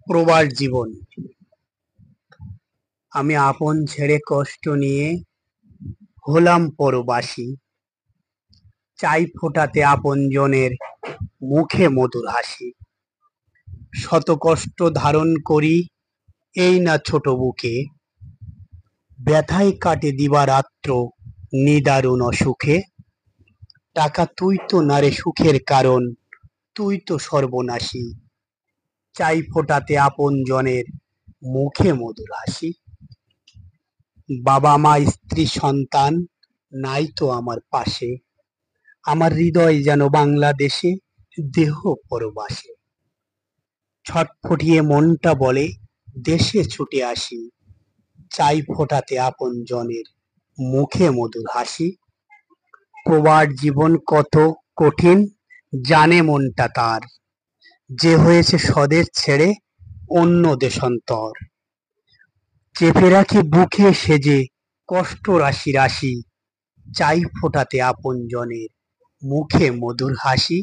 প্রবাস জীবন। আমি আপন ছেড়ে কষ্ট নিয়ে হলাম পরবাসী। চাই ফোটাতে আপনজনের মুখে মধুর হাসি। শত কষ্ট ধারণ করি এই না ছোট বুকে, ব্যথায় কাটে দিবারাত্র নিদারুণ অসুখে। টাকা তুই তো না রে সুখের কারণ, তুই তো সর্বনাশী। চাই ফোটাতে আপনজনের মুখে মধুর হাসি। বাবা মা স্ত্রী সন্তান নাই তো আমার পাশে, আমার হৃদয় যেন বাংলাদেশে, দেহ পরবাসে। ছটফটিয়ে মনটা বলে দেশে ছুটে আসি। চাই ফোটাতে আপনজনের মুখে মধুর হাসি। প্রবাস জীবন কত কঠিন জানে মনটা তার, যে হয়েছে স্বদেশ ছেড়ে অন্য দেশান্তর। চেপে রাখি বুকে সেজে কষ্ট রাশি রাশি। চাই ফোটাতে আপনজনের মুখে মধুর হাসি।